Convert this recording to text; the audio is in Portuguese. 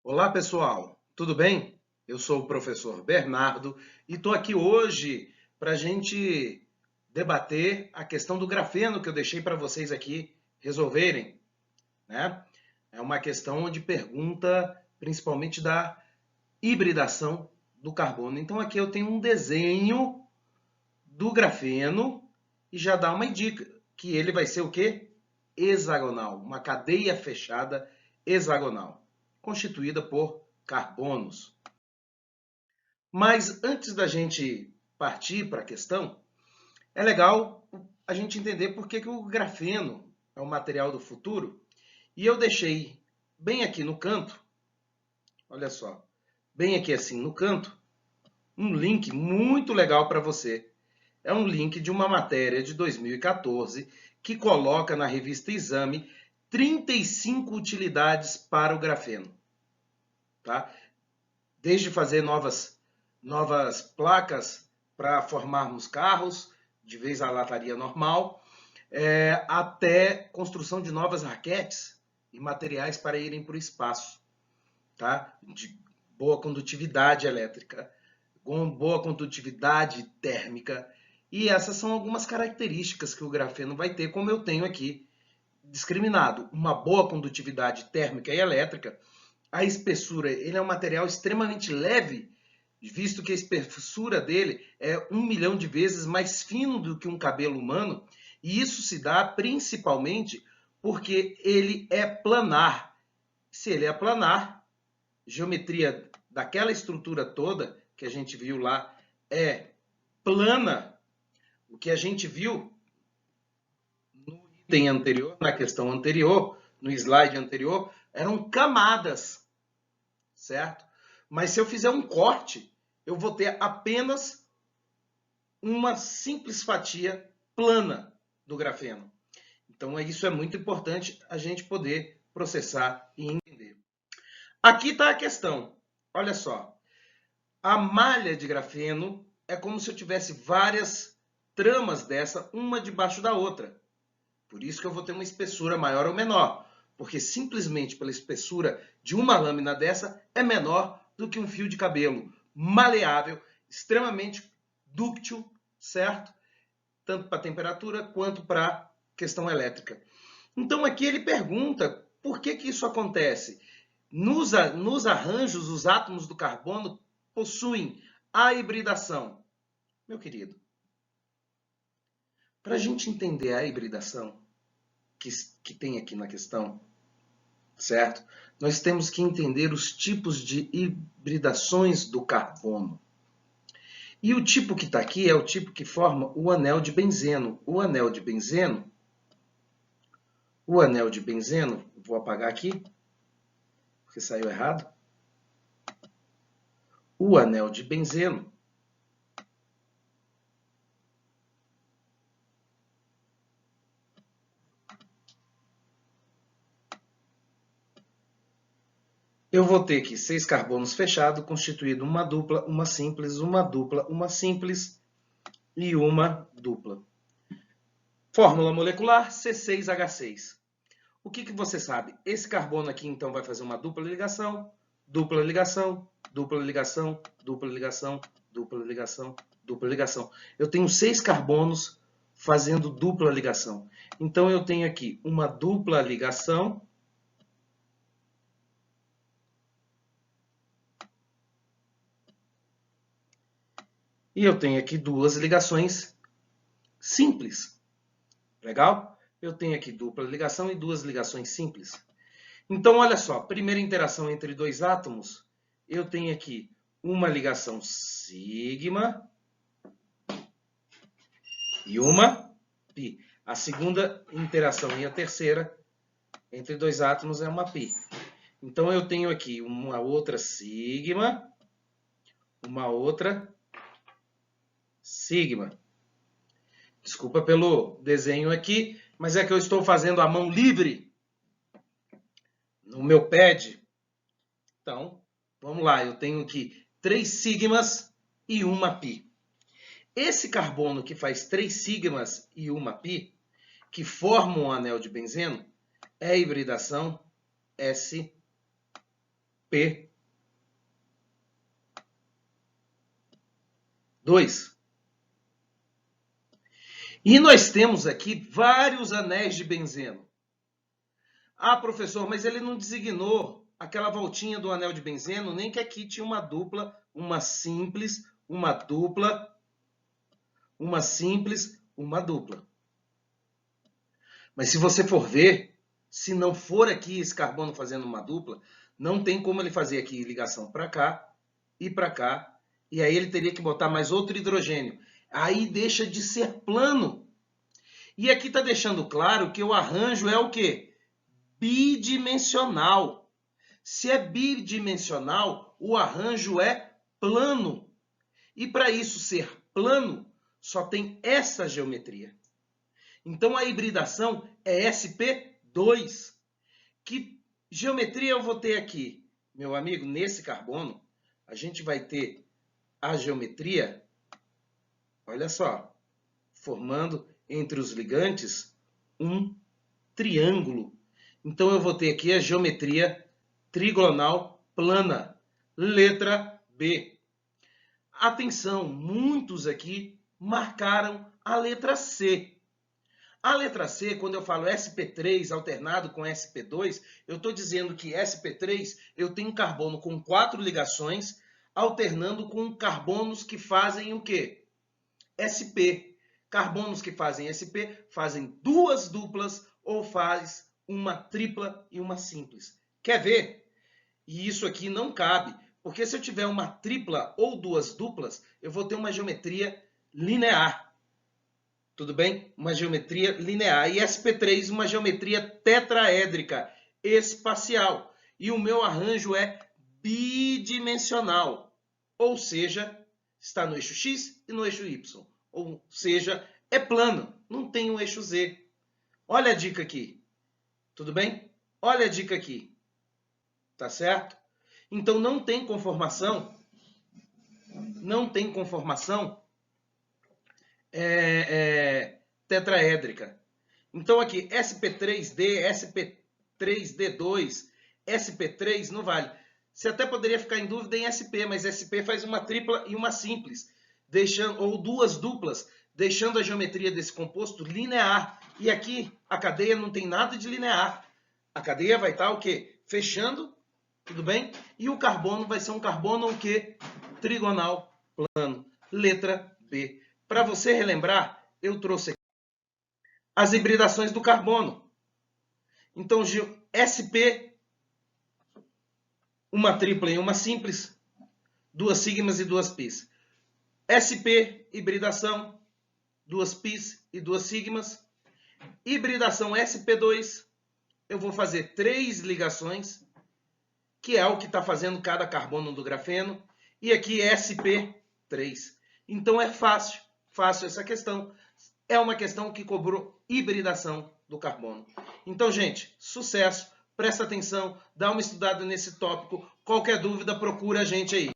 Olá, pessoal, tudo bem? Eu sou o professor Bernardo e estou aqui hoje para a gente debater a questão do grafeno que eu deixei para vocês aqui resolverem, né? É uma questão onde pergunta principalmente da hibridação do carbono. Então aqui eu tenho um desenho do grafeno e já dá uma dica que ele vai ser o quê? Hexagonal, uma cadeia fechada hexagonal, constituída por carbonos. Mas antes da gente partir para a questão, é legal a gente entender por que o grafeno é o material do futuro. E eu deixei bem aqui no canto, olha só, bem aqui assim no canto, um link muito legal para você. É um link de uma matéria de 2014 que coloca na revista Exame 35 utilidades para o grafeno. Tá? Desde fazer novas placas para formarmos carros, de vez a lataria normal, até construção de novas raquetes e materiais para irem para o espaço, tá? De boa condutividade elétrica, com boa condutividade térmica. E essas são algumas características que o grafeno vai ter, como eu tenho aqui discriminado. Uma boa condutividade térmica e elétrica. A espessura, ele é um material extremamente leve, visto que a espessura dele é 1 milhão de vezes mais fino do que um cabelo humano, e isso se dá principalmente porque ele é planar. Se ele é planar, geometria daquela estrutura toda que a gente viu lá é plana. O que a gente viu no item anterior, na questão anterior, no slide anterior, eram camadas, certo? Mas se eu fizer um corte, eu vou ter apenas uma simples fatia plana do grafeno. Então, isso é muito importante a gente poder processar e entender. Aqui está a questão. Olha só. A malha de grafeno é como se eu tivesse várias tramas dessa, uma debaixo da outra. Por isso que eu vou ter uma espessura maior ou menor. Porque simplesmente pela espessura de uma lâmina dessa é menor do que um fio de cabelo maleável, extremamente dúctil, certo? Tanto para temperatura quanto para questão elétrica. Então aqui ele pergunta por que isso acontece. Nos arranjos, os átomos do carbono possuem a hibridação. Meu querido, para a gente entender a hibridação que tem aqui na questão, certo? Nós temos que entender os tipos de hibridações do carbono. E o tipo que está aqui é o tipo que forma o anel de benzeno. O anel de benzeno, vou apagar aqui, porque saiu errado. O anel de benzeno eu vou ter aqui 6 carbonos fechados, constituído uma dupla, uma simples, uma dupla, uma simples e uma dupla. Fórmula molecular C6H6. O que você sabe? Esse carbono aqui, então, vai fazer uma dupla ligação, dupla ligação, dupla ligação, dupla ligação, dupla ligação, dupla ligação. Eu tenho 6 carbonos fazendo dupla ligação. Então, eu tenho aqui uma dupla ligação e eu tenho aqui duas ligações simples. Legal? Eu tenho aqui dupla ligação e duas ligações simples. Então, olha só, primeira interação entre dois átomos, eu tenho aqui uma ligação sigma e uma pi. A segunda interação e a terceira entre dois átomos é uma pi. Então, eu tenho aqui uma outra sigma, uma outra sigma. Desculpa pelo desenho aqui, mas é que eu estou fazendo a mão livre no meu pad. Então, vamos lá. Eu tenho aqui 3 sigmas e uma pi. Esse carbono que faz 3 sigmas e uma pi, que formam um anel de benzeno, é a hibridação sp. E nós temos aqui vários anéis de benzeno. Ah, professor, mas ele não designou aquela voltinha do anel de benzeno, nem que aqui tinha uma dupla, uma simples, uma dupla, uma simples, uma dupla. Mas se você for ver, se não for aqui esse carbono fazendo uma dupla, não tem como ele fazer aqui ligação para cá e para cá, e aí ele teria que botar mais outro hidrogênio. Aí deixa de ser plano. E aqui está deixando claro que o arranjo é o quê? Bidimensional. Se é bidimensional, o arranjo é plano. E para isso ser plano, só tem essa geometria. Então a hibridação é sp2. Que geometria eu vou ter aqui? Meu amigo, nesse carbono, a gente vai ter a geometria, olha só, formando entre os ligantes um triângulo. Então eu vou ter aqui a geometria trigonal plana. Letra B. Atenção, muitos aqui marcaram a letra C. A letra C, quando eu falo sp3 alternado com sp2, eu estou dizendo que sp3 eu tenho carbono com 4 ligações, alternando com carbonos que fazem o quê? sp. Carbonos que fazem sp fazem duas duplas ou faz uma tripla e uma simples. Quer ver? E isso aqui não cabe, porque se eu tiver uma tripla ou duas duplas, eu vou ter uma geometria linear. Tudo bem? Uma geometria linear. E sp3, uma geometria tetraédrica espacial. E o meu arranjo é bidimensional. Ou seja, está no eixo X e no eixo Y. Ou seja, é plano, não tem um eixo Z. Olha a dica aqui. Tudo bem? Olha a dica aqui. Tá certo? Então não tem conformação. Não tem conformação tetraédrica. Então aqui, sp3d, sp3d2, sp3 não vale. Você até poderia ficar em dúvida em sp, mas sp faz uma tripla e uma simples, deixando, ou duas duplas, deixando a geometria desse composto linear. E aqui a cadeia não tem nada de linear. A cadeia vai estar o quê? Fechando, tudo bem? E o carbono vai ser um carbono o quê? Trigonal plano. Letra B. Para você relembrar, eu trouxe aqui as hibridações do carbono. Então, sp, uma tripla e uma simples, duas sigmas e duas pis. sp, hibridação, duas pis e duas sigmas. Hibridação sp2, eu vou fazer 3 ligações, que é o que está fazendo cada carbono do grafeno. E aqui sp3. Então é fácil essa questão. É uma questão que cobrou hibridação do carbono. Então, gente, sucesso. Presta atenção, dá uma estudada nesse tópico. Qualquer dúvida, procura a gente aí.